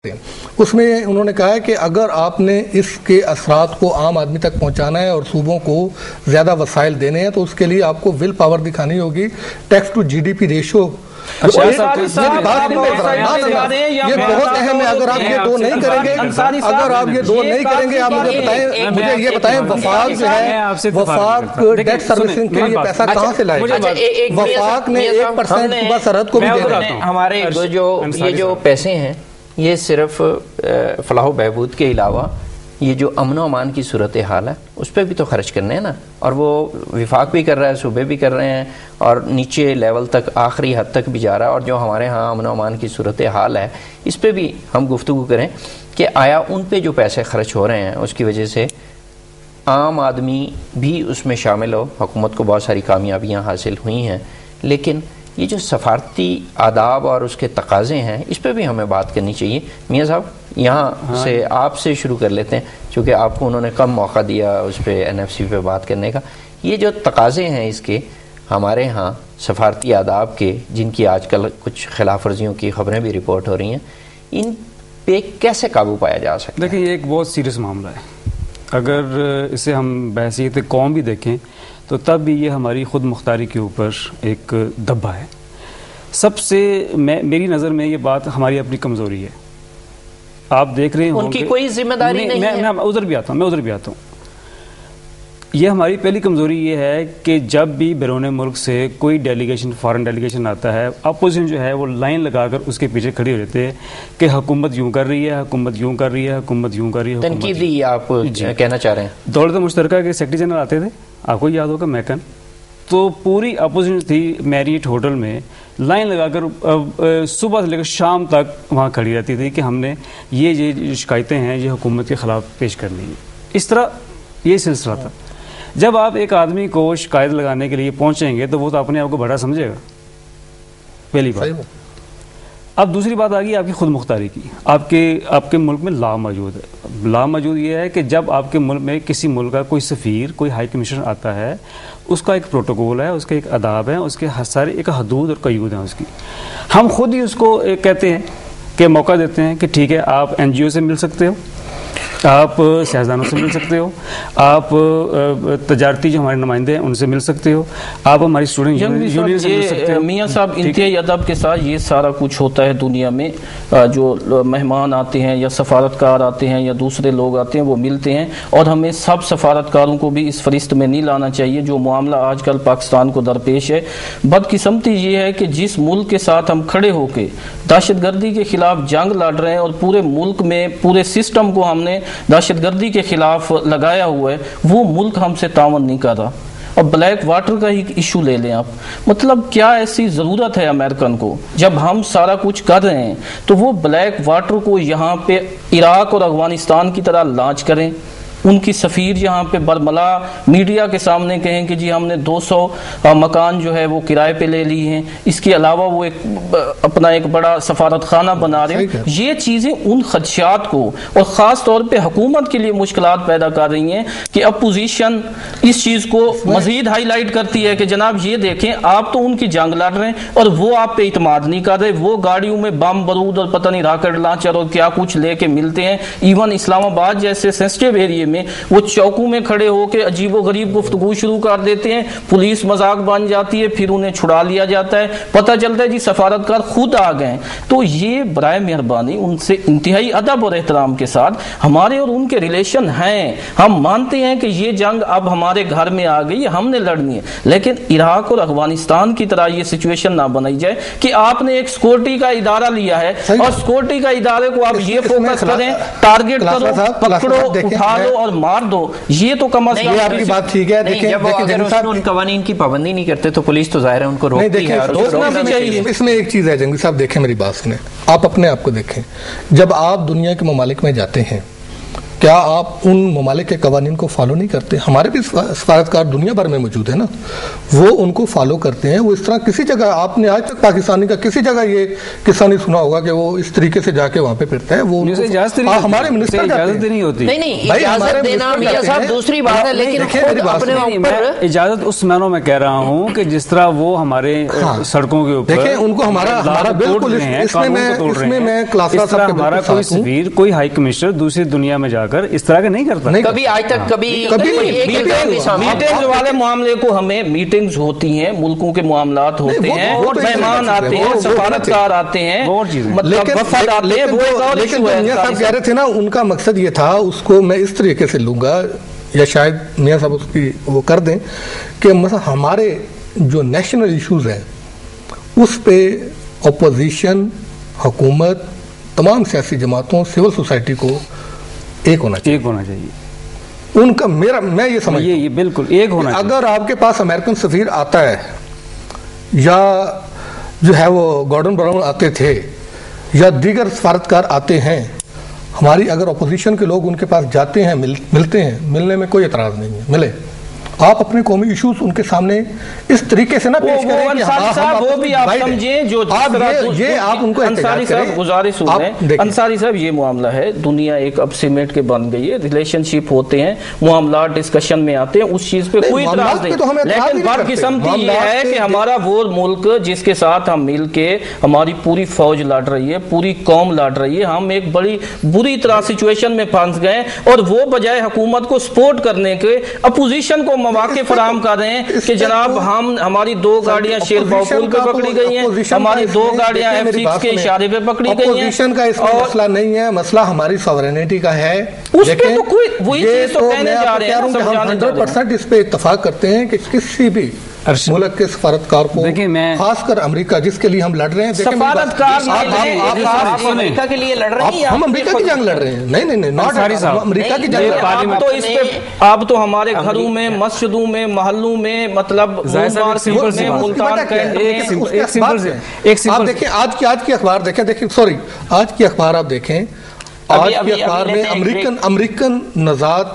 اس میں انہوں نے کہا ہے کہ اگر آپ نے اس کے اثرات کو عام آدمی تک پہنچانا ہے اور صوبوں کو زیادہ وسائل دینے ہیں تو اس کے لیے آپ کو ول پاور دکھانی ہوگی. ٹیکس ٹو جی ڈی پی ریشو یہ بہت اہم ہے. اگر آپ یہ دو نہیں کریں گے آپ مجھے یہ بتائیں وفاق جو ہے وفاق ڈیٹ سروسنگ کے لیے پیسہ کہاں سے لائے گا؟ وفاق نے 1% صوبہ سرحد کو بھی دینا ہے. ہمارے یہ جو پیسے ہیں یہ صرف فلاح و بہبود کے علاوہ یہ جو امن و امان کی صورتحال ہے اس پہ بھی تو خرچ کرنے ہیں نا, اور وہ وفاق بھی کر رہا ہے, صوبے بھی کر رہے ہیں, اور نیچے لیول تک آخری حد تک بھی جا رہا ہے. اور جو ہمارے ہاں امن و امان کی صورتحال ہے اس پہ بھی ہم گفتگو کریں کہ آیا ان پہ جو پیسے خرچ ہو رہے ہیں اس کی وجہ سے عام آدمی بھی اس میں شامل ہو. حکومت کو بہت ساری کامیابیاں حاصل ہوئی ہیں, لیکن یہ جو سفارتی آداب اور اس کے تقاضے ہیں اس پہ بھی ہمیں بات کرنی چاہیے. میاں صاحب یہاں سے آپ سے شروع کر لیتے ہیں چونکہ آپ کو انہوں نے کم موقع دیا اس پہ این ایف سی پہ بات کرنے کا. یہ جو تقاضے ہیں اس کے ہمارے ہاں سفارتی آداب کے, جن کی آج کل کچھ خلاف ورزیوں کی خبریں بھی رپورٹ ہو رہی ہیں, ان پہ کیسے قابو پایا جا سکتا ہے؟ دیکھیں یہ ایک بہت سیریس معاملہ ہے. اگر اسے ہم بحیثیت قوم بھی دیکھیں تو تب بھی یہ ہماری خود مختاری کے اوپر ایک دبا ہے. سب سے میری نظر میں یہ بات ہماری اپنی کمزوری ہے. آپ دیکھ رہے ہیں ان کی کوئی ذمہ داری نہیں ہے. میں ادھر بھی آتا ہوں. یہ ہماری پہلی کمزوری یہ ہے کہ جب بھی بیرون ملک سے کوئی ڈیلیگیشن فارن ڈیلیگیشن آتا ہے, اپوزیشن جو ہے وہ لائن لگا کر اس کے پیچھے کھڑی ہو جاتے ہیں کہ حکومت یوں کر رہی ہے, حکومت یوں کر رہی ہے, حکومت یوں کر رہی ہے. تنقیدی آپ کہنا چاہ رہے ہیں. دولت مشترکہ کے سیکرٹری جنرل آتے تھے, آپ کو یاد ہوگا, میکن, تو پوری اپوزیشن تھی میریٹ ہوٹل میں لائن لگا کر صبح سے لے کر شام تک وہاں کھڑی رہتی تھی کہ ہم نے یہ شکایتیں ہیں یہ حکومت کے خلاف پیش کرنی ہیں. اس طرح یہ سلسلہ تھا. جب آپ ایک آدمی کو شکایت لگانے کے لیے پہنچیں گے تو وہ تو اپنے آپ کو بڑا سمجھے گا, پہلی بات. اب دوسری بات آ گئی آپ کی خود مختاری کی. آپ کے ملک میں لا موجود ہے. لا موجود یہ ہے کہ جب آپ کے ملک میں کسی ملک کا کوئی سفیر, کوئی ہائی کمشنر آتا ہے, اس کا ایک پروٹوکول ہے, اس کے ایک آداب ہیں, اس کے سارے ایک حدود اور قیود ہیں اس کی. ہم خود ہی اس کو کہتے ہیں کہ موقع دیتے ہیں کہ ٹھیک ہے آپ این جی او سے مل سکتے ہو, آپ سیاستدانوں سے مل سکتے ہو, آپ تجارتی جو ہمارے نمائندے ہیں ان سے مل سکتے ہو, آپ ہماری اسٹوڈنٹ یونین سے مل سکتے ہو. میاں صاحب انتہائی ادب کے ساتھ یہ سارا کچھ ہوتا ہے دنیا میں. جو مہمان آتے ہیں یا سفارتکار آتے ہیں یا دوسرے لوگ آتے ہیں وہ ملتے ہیں, اور ہمیں سب سفارتکاروں کو بھی اس فہرست میں نہیں لانا چاہیے. جو معاملہ آج کل پاکستان کو درپیش ہے, بدقسمتی یہ ہے کہ جس ملک کے ساتھ ہم کھڑے ہو کے دہشت گردی کے خلاف جنگ لڑ رہے ہیں اور پورے ملک میں پورے سسٹم کو ہم نے دہشت گردی کے خلاف لگایا ہوا ہے, وہ ملک ہم سے تعاون نہیں کر رہا. اور بلیک واٹر کا ہی ایشو لے لیں آپ, مطلب کیا ایسی ضرورت ہے امریکن کو, جب ہم سارا کچھ کر رہے ہیں تو وہ بلیک واٹر کو یہاں پہ عراق اور افغانستان کی طرح لانچ کریں. ان کی سفیر یہاں پہ برملا میڈیا کے سامنے کہیں کہ جی ہم نے 200 مکان جو ہے وہ کرائے پہ لے لی ہیں, اس کے علاوہ وہ اپنا ایک بڑا سفارت خانہ بنا رہے ہیں. یہ چیزیں ان خدشات کو اور خاص طور پہ حکومت کے لیے مشکلات پیدا کر رہی ہیں کہ اپوزیشن اس چیز کو مزید ہائی لائٹ کرتی ہے کہ جناب یہ دیکھیں آپ تو ان کی جنگ لڑ رہے ہیں اور وہ آپ پہ اعتماد نہیں کر رہے. وہ گاڑیوں میں بم بارود اور پتہ نہیں راکٹ لانچر اور کیا کچھ لے کے ملتے ہیں. ایون اسلام آباد جیسے سینسٹیو ایریے میں وہ چوکوں میں کھڑے ہو کے عجیب و غریب گفتگو شروع کر دیتے ہیں, پولیس مذاق بن جاتی ہے, پھر انہیں چھڑا لیا جاتا ہے, پتہ چلتا ہے جی سفارتکار خود آ گئے. تو یہ برائے مہربانی ان سے انتہائی ادب اور احترام کے ساتھ, ہمارے اور ان کے ریلیشن ہیں, ہم مانتے ہیں کہ یہ جنگ اب ہمارے گھر میں آ گئی, ہم نے لڑنی ہے, لیکن عراق اور افغانستان کی طرح یہ سچویشن نہ بنائی جائے کہ آپ نے ایک سیکورٹی کا ادارہ لیا ہے اور سیکورٹی کا ادارے کو آپ یہ فوکس کریں, ٹارگٹ کرو, پکڑو, اٹھا لو اور مار دو. یہ تو کم از کم آپ کی بات ٹھیک ہے. دیکھیں ان قوانین کی پابندی نہیں کرتے تو پولیس تو ظاہر ہے ان کو روکتی ہے. اس میں ایک چیز ہے جنگی صاحب, دیکھیں میری بات سنیں, آپ اپنے آپ کو دیکھیں. جب آپ دنیا کے ممالک میں جاتے ہیں کیا آپ ان ممالک کے قوانین کو فالو نہیں کرتے؟ ہمارے بھی سفارتکار دنیا بھر میں موجود ہیں نا، وہ ان کو فالو کرتے ہیں. وہ اس طرح کسی جگہ آپ نے آج تک پاکستانی کا کسی جگہ یہ قصہ نہیں سنا ہوگا کہ وہ اس طریقے سے جا کے وہاں پہ پھرتا ہے. وہ ہمارے منسٹر اجازت نہیں ہوتی. نہیں اجازت دینا میاں صاحب دوسری بات ہے، لیکن اجازت اس معنوں میں کہہ رہا ہوں کہ جس طرح وہ ہمارے سڑکوں کے اوپر دیکھیں ان کو ہمارا بالکل اس میں میں اس طرح ہمارا کوئی سفیر کوئی ہائی کمشنر دوسری دنیا میں جا کر اس طرح کا نہیں کرتا. کبھی آج تک کبھی میٹنگز والے معاملے کو ہمیں میٹنگز ہوتی ہیں، ملکوں کے معاملات ہوتے ہیں، مہمان آتے ہیں، سفارتکار آتے ہیں، لیکن میاں صاحب کہہ رہے تھے نا ان کا مقصد یہ تھا، اس کو میں اس طریقے سے لوں گا یا شاید میاں صاحب اس کی وہ کر دیں کہ مثلا ہمارے جو نیشنل ایشوز ہیں اس پہ اپوزیشن، حکومت، تمام سیاسی جماعتوں، سول سوسائٹی کو ایک ہونا چاہیے. ان کا میں یہ سمجھتا ہوں یہ بالکل ایک ہونا چاہیے. اگر آپ کے پاس امریکن سفیر آتا ہے یا جو ہے وہ گارڈن براؤن آتے تھے یا دیگر سفارتکار آتے ہیں، ہماری اگر اپوزیشن کے لوگ ان کے پاس جاتے ہیں، ملتے ہیں، ملنے میں کوئی اعتراض نہیں ہے، ملے. آپ اپنے قومی ایشوز ان کے سامنے اس طریقے سے نہ پیش کریں کہ وہ بھی آپ سمجھیں جو یہ آپ ان کو انصاری صاحب گزارش سنیں. انصاری صاحب یہ معاملہ ہے، دنیا ایک اب سیمنٹ کے بن گئی ہے، ریلیشن شپ ہوتے ہیں، معاملات ڈسکشن میں آتے ہیں، اس چیز پہ کوئی اعتراض نہیں، لیکن بدقسمتی یہ ہے کہ ہمارا وہ ملک جس کے ساتھ ہم مل کے ہماری پوری فوج لڑ رہی ہے، پوری قوم لڑ رہی ہے، ہم ایک بڑی بری طرح سچویشن میں پھنس گئے اور وہ بجائے حکومت کو سپورٹ کرنے کے اپوزیشن کو مواقع فراہم کر رہے ہیں کہ جناب ہماری 2 گاڑیاں شیر باپول پہ پکڑی گئی ہیں، ہماری 2 گاڑیاں F6 کے اشارے پہ پکڑی گئی ہیں. اپوزیشن کا اس میں مسئلہ نہیں ہے، مسئلہ ہماری سوورینٹی کا ہے. اس پہ تو کوئی وہی چیز تو کہنے جا رہے ہیں، ہم 100% اس پہ اتفاق کرتے ہیں کہ کسی بھی ملک کے سفارتکار کو، خاص کر امریکہ جس کے لیے ہم لڑ رہے ہیں، سفارتکار امریکہ کے لیے لڑ رہے ہیں، ہم امریکہ کی جنگ لڑ رہے ہیں. نہیں امریکہ کی جنگ. تو اس پہ آپ تو ہمارے گھروں میں، مسجدوں میں، محلوں میں، مطلب آپ دیکھیں آج کی اخبار دیکھیں سوری آج کی اخبار آپ دیکھیں، آج کی اخبار میں امریکن نژاد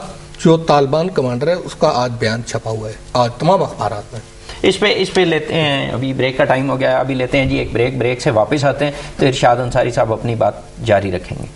جو طالبان کمانڈر ہے اس کا آج بیان چھپا ہوا ہے، آج تمام اخبارات میں. اس پہ لیتے ہیں، ابھی بریک کا ٹائم ہو گیا، ابھی لیتے ہیں جی ایک بریک سے واپس آتے ہیں تو ارشاد انصاری صاحب اپنی بات جاری رکھیں گے.